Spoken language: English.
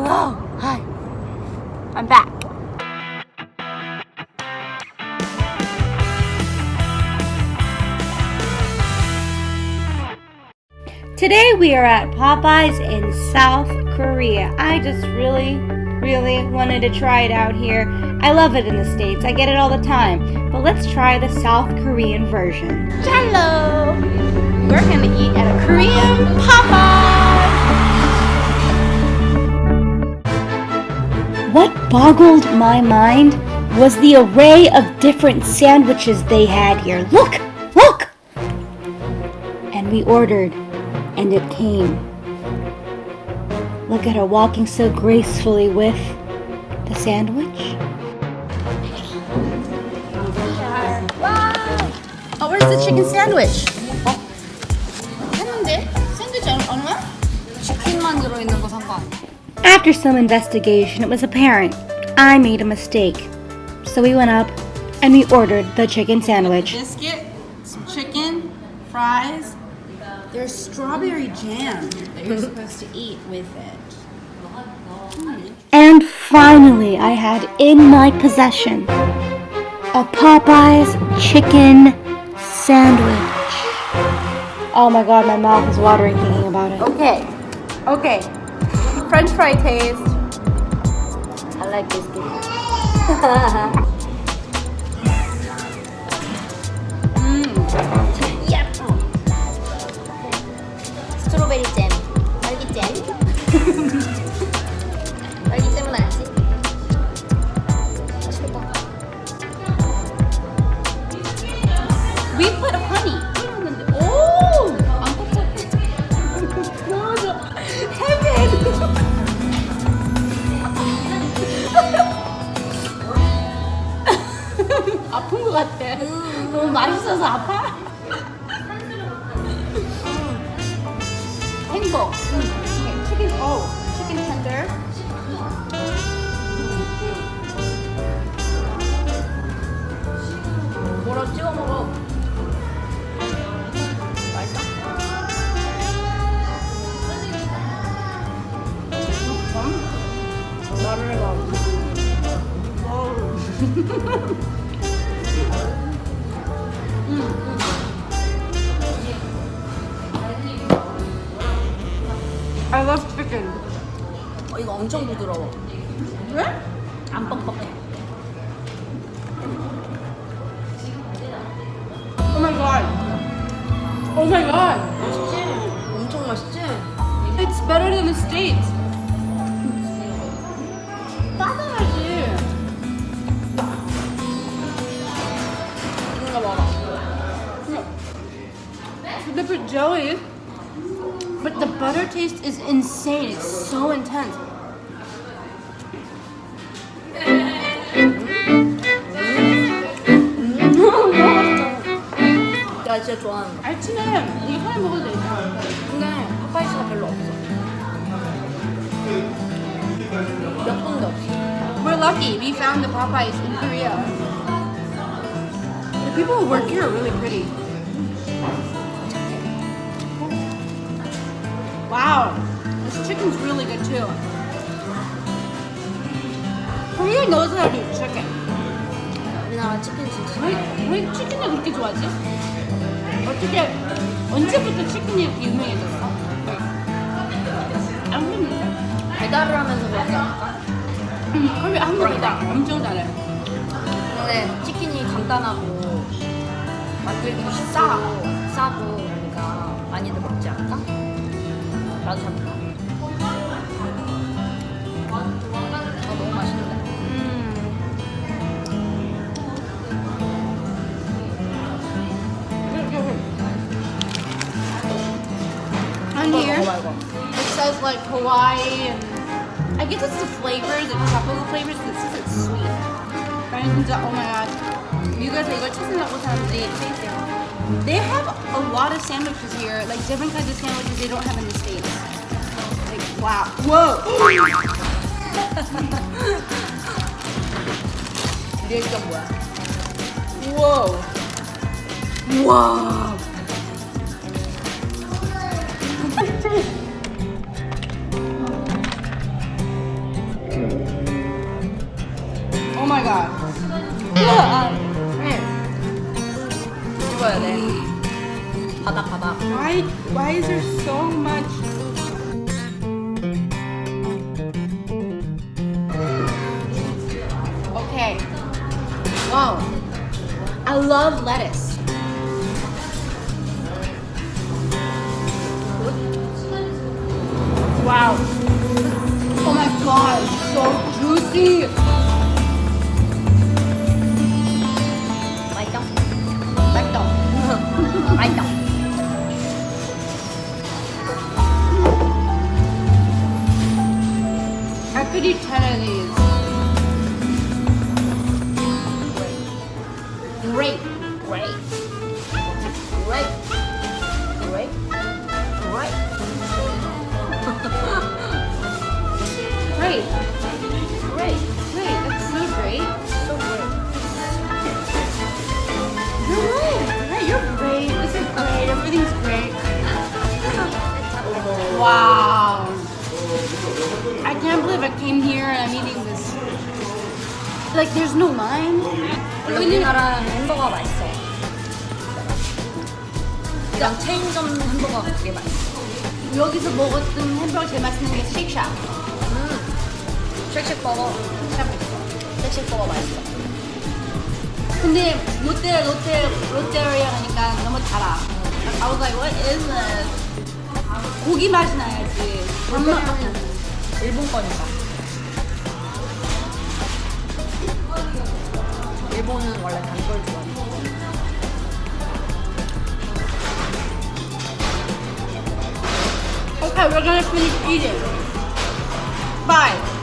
Hello, hi. I'm back. Today we are at Popeyes in South Korea. I just really wanted to try it out here. I love it in the States. I get it all the time. But let's try the South Korean version. Hello! We're gonna eat at a Korean Popeyes! What boggled my mind was the array of different sandwiches they had here. Look! Look! And we ordered, and it came. Look at her walking so gracefully with the sandwich. Wow! Oh, where's the chicken sandwich? 했는데? 샌드위치 얼마? 치킨만 들어있는 거 산 거 아니야? After some investigation, it was apparent I made a mistake. So we went up and we ordered the chicken sandwich. Biscuit, some chicken, fries. There's strawberry jam that you're supposed to eat with it. And finally, I had in my possession a Popeyes chicken sandwich. Oh my god, my mouth is watering thinking about it. Okay. French fry taste. I like biscuit. 스트로베리 잼, 딸기잼. 딸기잼은 알지? 맛있겠다. We put honey. 오! 안 뻑뻑해. 너무 좋아. Heaven! 아픈 것 같아. 너무 맛있어서 아파? 행복. 치킨, 치킨 텐더. 뭐라 찍어 먹어. 맛있어? 말을 해봐. I love chicken. 이거 엄청 부드러워. 왜? 안 뻑뻑해. Oh my god. Oh my god. 맛있지? 엄청 맛있지? It's better than the States. 따뜻하지. 이거 먹어. They put jelly, but the butter taste is insane. It's so intense. 나 진짜 좋아하는 거. 아침에 이거 하나 먹어도 되잖아. 근데 파파이스가 별로 없어. 몇 군데 없어. We're lucky. We found the Popeyes in Korea. The people who work here are really pretty. Wow, this chicken's really good too. Korea knows how to do chicken. 우리나라 치킨 진짜. 왜 치킨을 그렇게 좋아하지? 어떻게 언제부터 치킨이 이렇게 유명해졌어? 안 그랬는데? 배달을 하면서 그렇지 않을까? 거의 한국이다. 엄청 잘해. 근데 치킨이 간단하고 만들기도 싸고 그러니까 많이들 먹지 않을까? 나도 잘 몰라. 너무 맛있는데? On here, 이거. it says like Hawaii and I guess it's the flavors, the tropical flavors. It says it's sweet. 나는 진짜 oh my god. 미국에서 이걸 찾으려고 사람들이 They have a lot of sandwiches here, like different kinds of sandwiches they don't have in the States. Like wow, whoa. 리액션 뭐야? Whoa. Wow. 찍어야 돼. 바닥. Why is there so much? Okay. Wow. I love lettuce. Wow. Oh my god, it's so juicy. 맛있다. 맛있다. 맛있다. I could eat 10 of these. Great. Great. Great. That's so great. You're great. This is great. Everything's great. Wow. I can't believe I came here and I'm eating this. Like, there's no line. 원래 우리나라 햄버거가 맛있어. 그냥 체인점 햄버거가 되게 맛있어. 여기서 먹었던 햄버거 제일 맛있는 게 쉑쉑. 쉑쉑버거. 쉑쉑버거 맛있어. 근데 롯데리아 가니까 너무 달아. I was like, what is this? 고기 맛이 나야지. 밥맛. 일본 거니까. 일본은 원래 단 걸 좋아해. Okay, we're gonna finish eating. Bye.